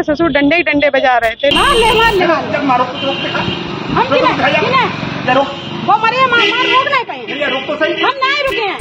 के ससुर डंडे ही डंडे बजा रहे थे। मार ले मारो हम वो मरे मार रोक नहीं पाए। रोक तो सही, हम नहीं रुके हैं,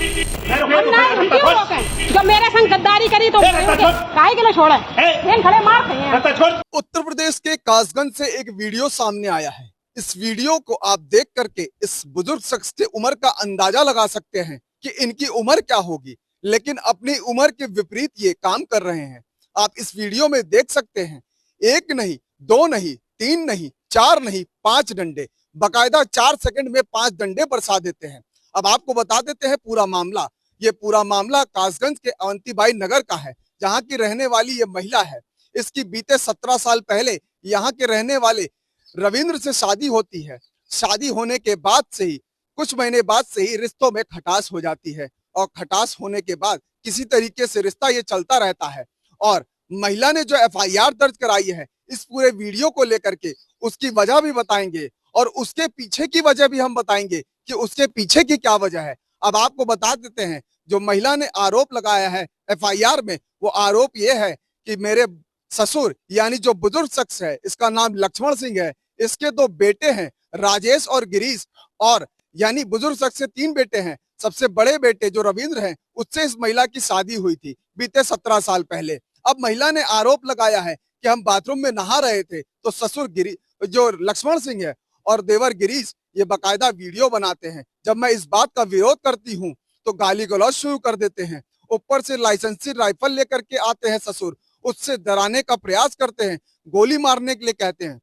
हम नहीं क्यों रोके? जब मेरे संग गद्दारी करी तो काहे के लिए छोड़ा है? खड़े मार खाए। उत्तर प्रदेश के कासगंज से एक वीडियो सामने आया है। इस वीडियो को आप देख करके इस बुजुर्ग शख्स की उम्र का अंदाजा लगा सकते हैं कि इनकी उम्र क्या होगी, लेकिन अपनी उम्र के विपरीत ये काम कर रहे हैं। आप इस वीडियो में देख सकते हैं, एक नहीं, दो नहीं, तीन नहीं, चार नहीं, 5 डंडे, बकायदा 4 सेकंड में 5 डंडे बरसा देते हैं। अब आपको बता देते हैं पूरा मामला। ये पूरा मामला कासगंज के अवंतीबाई नगर का है, जहां की रहने वाली ये महिला है। इसकी बीते 17 साल पहले यहाँ के रहने वाले रविंद्र से शादी होती है। शादी होने के बाद से ही कुछ महीने बाद से ही रिश्तों में खटास हो जाती है, और खटास होने के बाद किसी तरीके से रिश्ता ये चलता रहता है। और महिला ने जो FIR दर्ज कराई है, इस पूरे वीडियो को लेकर के उसकी वजह भी बताएंगे, और उसके पीछे की वजह भी हम बताएंगे कि उसके पीछे की क्या वजह है। अब आपको बता देते हैं, जो महिला ने आरोप लगाया है FIR में, वो आरोप ये है कि मेरे ससुर यानी जो बुजुर्ग शख्स है, इसका नाम लक्ष्मण सिंह है, इसके 2 बेटे हैं, राजेश और गिरीश, और यानी बुजुर्ग शख्स से 3 बेटे हैं। सबसे बड़े बेटे जो रविंद्र हैं, उससे इस महिला की शादी हुई थी बीते 17 साल पहले। अब महिला ने आरोप लगाया है कि हम बाथरूम में नहा रहे थे तो ससुर जो लक्ष्मण सिंह है और देवर गिरीश ये बकायदा वीडियो बनाते हैं। जब मैं इस बात का विरोध करती हूँ तो गाली गलौज शुरू कर देते हैं। ऊपर से लाइसेंसी राइफल लेकर के आते हैं ससुर, उससे डराने का प्रयास करते हैं, गोली मारने के लिए कहते हैं।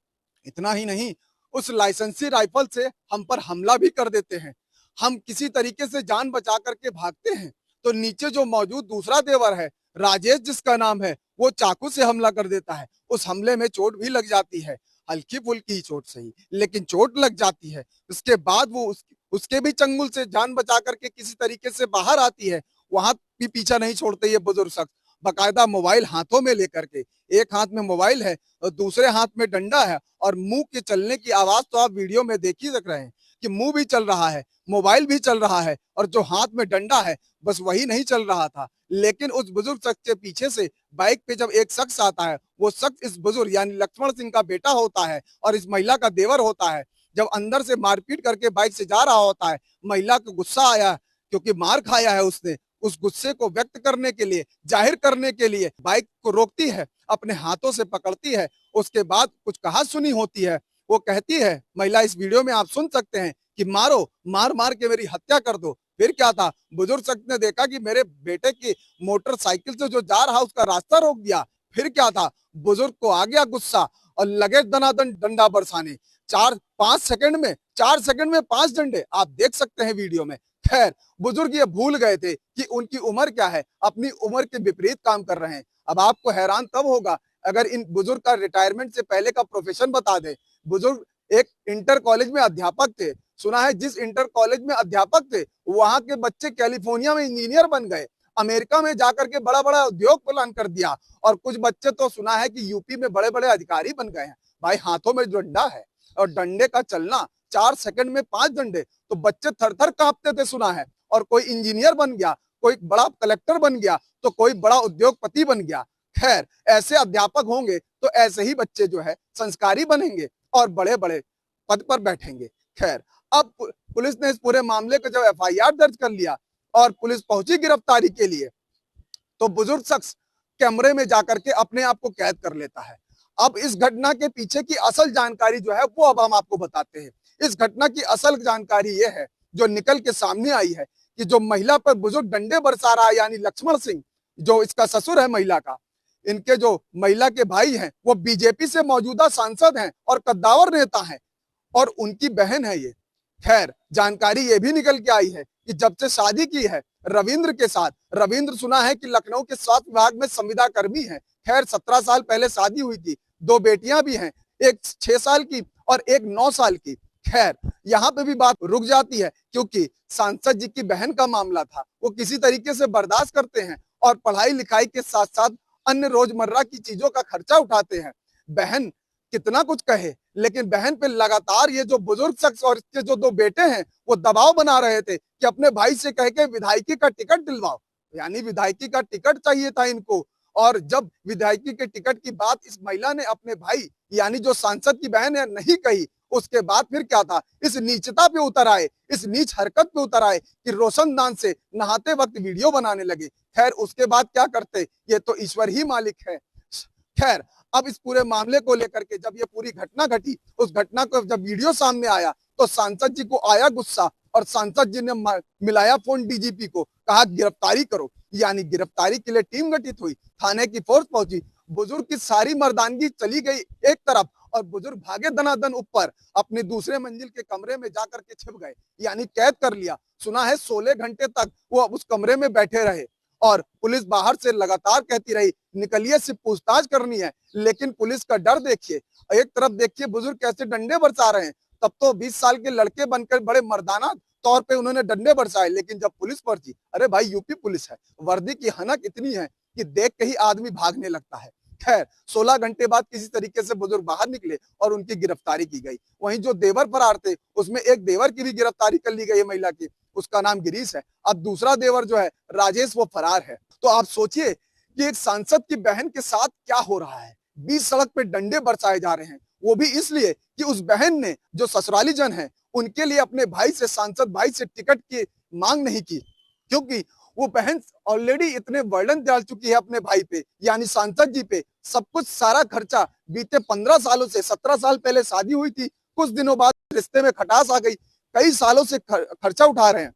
इतना ही नहीं, उस लाइसेंसी राइफल से हम पर हमला भी कर देते हैं। हम किसी तरीके से जान बचा करके भागते हैं तो नीचे जो मौजूद दूसरा देवर है, राजेश जिसका नाम है, वो चाकू से हमला कर देता है। उस हमले में चोट भी लग जाती है, हल्की फुल्की चोट सही, लेकिन चोट लग जाती है। उसके बाद वो उसके भी चंगुल से जान बचा करके किसी तरीके से बाहर आती है। वहां भी पीछा नहीं छोड़ते ये बुजुर्ग शख्स, बकायदा मोबाइल हाथों में लेकर के, एक हाथ में मोबाइल है और दूसरे हाथ में डंडा है, और मुंह के चलने की आवाज तो आप वीडियो में देख ही सक रहे हैं कि मुंह भी चल रहा है, मोबाइल भी चल रहा है, और जो हाथ में डंडा है बस वही नहीं चल रहा था। लेकिन उस बुजुर्ग शख्स के पीछे से बाइक पे जब एक शख्स आता है, वो शख्स इस बुजुर्ग यानी लक्ष्मण सिंह का बेटा होता है और इस महिला का देवर होता है। जब अंदर से मारपीट करके बाइक से जा रहा होता है, महिला को गुस्सा आया क्योंकि मार खाया है उसने। उस गुस्से को व्यक्त करने के लिए, जाहिर करने के लिए बाइक को रोकती है, अपने हाथों से पकड़ती है। उसके बाद कुछ कहा सुनी होती है। वो कहती है महिला, इस वीडियो में आप सुन सकते हैं कि मारो, मार मार के मेरी हत्या कर दो। फिर क्या था, बुजुर्ग शख्स ने देखा कि मेरे बेटे की मोटरसाइकिल से जो जा रहा उसका रास्ता रोक दिया। फिर क्या था, बुजुर्ग को आ गया गुस्सा और लगे दनादन डंडा बरसाने। 4 सेकंड में 5 डंडे आप देख सकते हैं वीडियो में। खैर, बुजुर्ग ये भूल गए थे कि उनकी उम्र क्या है, अपनी उम्र के विपरीत काम कर रहे हैं। अब आपको हैरान तब होगा अगर इन बुजुर्ग का रिटायरमेंट से पहले का प्रोफेशन बता दे। बुजुर्ग एक इंटर कॉलेज में अध्यापक थे। सुना है जिस इंटर कॉलेज में अध्यापक थे, वहां के बच्चे कैलिफोर्निया में इंजीनियर बन गए, अमेरिका में जाकर के बड़ा बड़ा उद्योग प्लान कर दिया, और कुछ बच्चे तो सुना है कि यूपी में बड़े बड़े अधिकारी बन गए हैं। भाई, हाथों में डंडा है और डंडे का चलना, 4 सेकंड में 5 डंडे, तो बच्चे थर थर कांपते थे सुना है। और कोई इंजीनियर बन गया, कोई बड़ा कलेक्टर बन गया, तो कोई बड़ा उद्योगपति बन गया। खैर, ऐसे अध्यापक होंगे तो ऐसे ही बच्चे जो है संस्कारी बनेंगे और बड़े बड़े पद पर बैठेंगे। खैर, अब पुलिस ने इस पूरे मामले को जब FIR दर्ज कर लिया और पुलिस पहुंची गिरफ्तारी के लिए, तो बुजुर्ग शख्स कैमरे में जाकर के अपने आप को कैद कर लेता है। अब इस घटना के पीछे की असल जानकारी जो है वो अब हम आपको बताते हैं। इस घटना की असल जानकारी ये है जो निकल के सामने आई है कि जो महिला पर बुजुर्ग डंडे बरसा रहा है यानी लक्ष्मण सिंह, जो इसका ससुर है महिला का, इनके जो महिला के भाई हैं वो बीजेपी से मौजूदा सांसद हैं और कद्दावर नेता हैं, और उनकी बहन है ये। खैर, जानकारी ये भी निकल के आई है कि जब से शादी की है रविंद्र के साथ, रविंद्र सुना है कि लखनऊ के स्वास्थ्य विभाग में संविदा कर्मी है। खैर, 17 साल पहले शादी हुई थी, 2 बेटियां भी हैं, एक 6 साल की और एक 9 साल की। खैर, यहाँ पे भी बात रुक जाती है क्योंकि सांसद जी की बहन का मामला था। वो किसी तरीके से बर्दाश्त करते हैं और पढ़ाई लिखाई के साथ साथ अन्य रोजमर्रा की चीजों का खर्चा उठाते हैं। बहन कितना कुछ कहे, लेकिन बहन पे लगातार ये जो बुजुर्ग शख्स और इसके जो 2 बेटे हैं वो दबाव बना रहे थे कि अपने भाई से कह के विधायकी का टिकट दिलवाओ, यानी विधायकी का टिकट चाहिए था इनको। और जब विधायकी के टिकट की बात इस महिला ने अपने भाई यानी जो सांसद की बहन है नहीं कही, उसके बाद फिर क्या था, इस नीचता पे उतर आए, इस नीच हरकत पे उतर आए कि रोशनदान से नहाते वक्त वीडियो बनाने लगे। खैर उसके बाद क्या करते, ये तो ईश्वर ही मालिक है। खैर अब इस पूरे मामले को लेकर के जब ये पूरी घटना घटी, उस घटना को जब वीडियो सामने आया तो सांसद जी को आया गुस्सा और सांसद जी ने मिलाया फोन डीजीपी को, कहा गिरफ्तारी करो। यानी गिरफ्तारी के लिए टीम गठित हुई, थाने की फोर्स पहुंची, बुजुर्ग की सारी मर्दानगी चली गई एक तरफ और बुजुर्ग भागे दनादन ऊपर अपने दूसरे मंजिल के कमरे में जाकर के छिप गए, यानी कैद कर लिया। सुना है 16 घंटे तक वो उस कमरे में बैठे रहे और पुलिस बाहर से लगातार कहती रही निकलिए, सिर्फ पूछताछ करनी है। लेकिन पुलिस का डर देखिए, एक तरफ देखिए बुजुर्ग कैसे डंडे बरसा रहे हैं, तब तो 20 साल के लड़के बनकर बड़े मर्दाना तौर पे उन्होंने डंडे बरसाए, लेकिन जब पुलिस पहुंची, अरे भाई यूपी पुलिस है, वर्दी की हनक इतनी है कि देख के ही आदमी भागने लगता है। खैर 16 घंटे बाद किसी तरीके से बुजुर्ग बाहर निकले और उनकी गिरफ्तारी की गई। वहीं जो देवर फरार थे उसमें एक देवर की भी गिरफ्तारी कर ली गई है महिला की, उसका नाम गिरीश है। अब दूसरा देवर जो है राजेश, वो फरार है। तो आप सोचिए कि एक सांसद की बहन के साथ क्या हो रहा है, 20 सड़क पे डंडे बरसाए जा रहे हैं, वो भी इसलिए कि उस बहन ने जो ससुराली जन है उनके लिए अपने भाई से, सांसद भाई से टिकट की मांग नहीं की, क्योंकि वो बहन ऑलरेडी इतने बर्डन डाल चुकी है अपने भाई पे यानी सांसद जी पे। सब कुछ सारा खर्चा बीते 15 सालों से, 17 साल पहले शादी हुई थी, कुछ दिनों बाद रिश्ते में खटास आ गई, कई सालों से खर्चा उठा रहे हैं,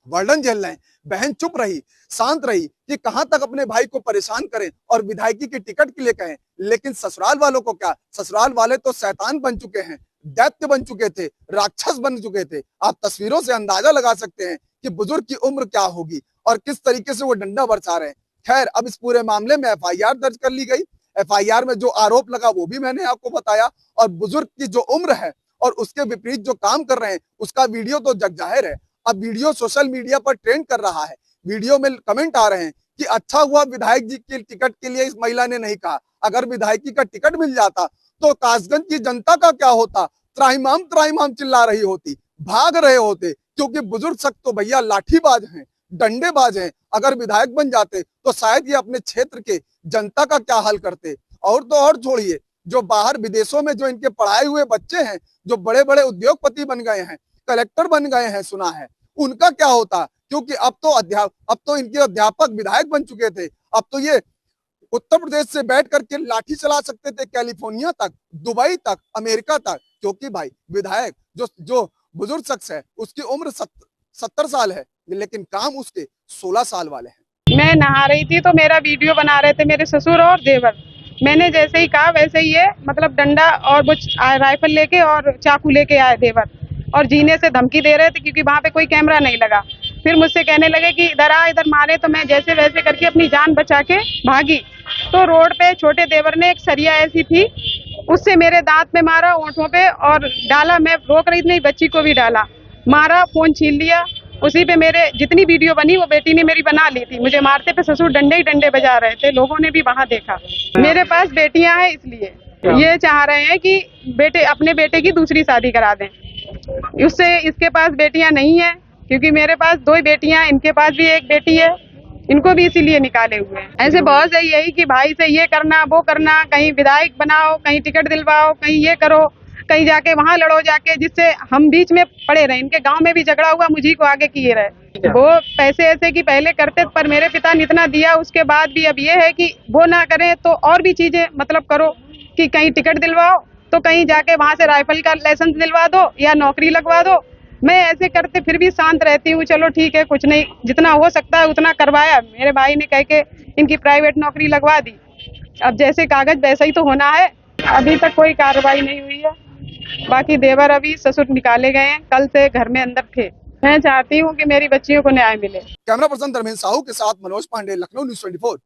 वर्डन झेल रहे हैं। बहन चुप रही, शांत रही कि कहां तक अपने भाई को परेशान करें और विधायकी के टिकट के लिए कहें। लेकिन ससुराल वालों को क्या, ससुराल वाले तो शैतान बन चुके हैं, दैत्य बन चुके थे, राक्षस बन चुके थे। आप तस्वीरों से अंदाजा लगा सकते हैं कि बुजुर्ग की उम्र क्या होगी और किस तरीके से वो डंडा बरसा रहे हैं। खैर अब इस पूरे मामले में एफआईआर दर्ज कर ली गई। एफआईआर में जो आरोप लगा वो भी मैंने आपको बताया, और बुजुर्ग की जो उम्र है और उसके विपरीत जो काम कर रहे हैं उसका वीडियो तो जग जाहिर है। अब वीडियो सोशल मीडिया पर ट्रेंड कर रहा है, वीडियो में कमेंट आ रहे हैं कि अच्छा हुआ विधायक जी के टिकट के लिए इस महिला ने नहीं कहा, अगर विधायकी का टिकट मिल जाता तो कासगंज की जनता का क्या होता, त्राहिमाम चिल्ला रही होती, भाग रहे होते, क्योंकि बुजुर्ग सख्त तो भैया लाठीबाज हैं, डंडेबाज हैं। अगर विधायक बन जाते तो शायद ये अपने क्षेत्र के जनता का क्या हाल करते। और तो और छोड़िए, जो बाहर विदेशों में जो इनके पढ़ाए हुए बच्चे हैं, जो बड़े बड़े उद्योगपति बन गए हैं, कलेक्टर बन गए हैं सुना है, उनका क्या होता, क्योंकि अब तो इनके अध्यापक विधायक बन चुके थे। अब तो ये उत्तर प्रदेश से बैठ करके लाठी चला सकते थे कैलिफोर्निया तक, दुबई तक, अमेरिका तक, क्योंकि भाई विधायक जो बुजुर्ग शख्स है उसकी उम्र 70 साल है, लेकिन काम उसके 16 साल वाले हैं। मैं नहा रही थी तो मेरा वीडियो बना रहे थे मेरे ससुर और देवर। मैंने जैसे ही कहा वैसे ही ये मतलब डंडा और वो राइफल लेके और चाकू लेके आए देवर, और जीने से धमकी दे रहे थे क्योंकि वहां पे कोई कैमरा नहीं लगा। फिर मुझसे कहने लगे कि इधर आ, इधर मारे। तो मैं जैसे वैसे करके अपनी जान बचा के भागी। तो रोड पे छोटे देवर ने एक सरिया ऐसी थी, उससे मेरे दांत में मारा, ओंठों पे, और डाला। मैं रोक रही थी, बच्ची को भी डाला, मारा, फोन छीन लिया। उसी पे मेरे जितनी वीडियो बनी वो बेटी ने मेरी बना ली थी। मुझे मारते पे ससुर डंडे ही डंडे बजा रहे थे, लोगों ने भी वहां देखा। मेरे पास बेटियां हैं, इसलिए ये चाह रहे हैं कि अपने बेटे की दूसरी शादी करा दें। उससे इसके पास बेटियां नहीं है, क्योंकि मेरे पास 2 ही बेटियां, इनके पास भी एक बेटी है, इनको भी इसीलिए निकाले हुए हैं। ऐसे बहुत सही यही कि भाई से ये करना वो करना, कहीं विधायक बनाओ, कहीं टिकट दिलवाओ, कहीं ये करो, कहीं जाके वहां लड़ो जाके, जिससे हम बीच में पड़े रहे। इनके गांव में भी झगड़ा हुआ, मुझी को आगे किए रहे। वो पैसे ऐसे कि पहले करते, पर मेरे पिता ने इतना दिया, उसके बाद भी अब ये है कि वो ना करें तो और भी चीजें मतलब करो, कि कहीं टिकट दिलवाओ तो कहीं जाके वहां से राइफल का लाइसेंस दिलवा दो या नौकरी लगवा दो। मैं ऐसे करते फिर भी शांत रहती हूँ, चलो ठीक है, कुछ नहीं, जितना हो सकता है उतना करवाया। मेरे भाई ने कह के इनकी प्राइवेट नौकरी लगवा दी। अब जैसे कागज वैसा ही तो होना है। अभी तक कोई कार्रवाई नहीं हुई है। बाकी देवर अभी ससुर निकाले गए हैं, कल से घर में अंदर थे। मैं चाहती हूँ कि मेरी बच्चियों को न्याय मिले। कैमरा पर्सन धर्मेंद्र साहू के साथ मनोज पांडे, लखनऊ न्यूज़ 24।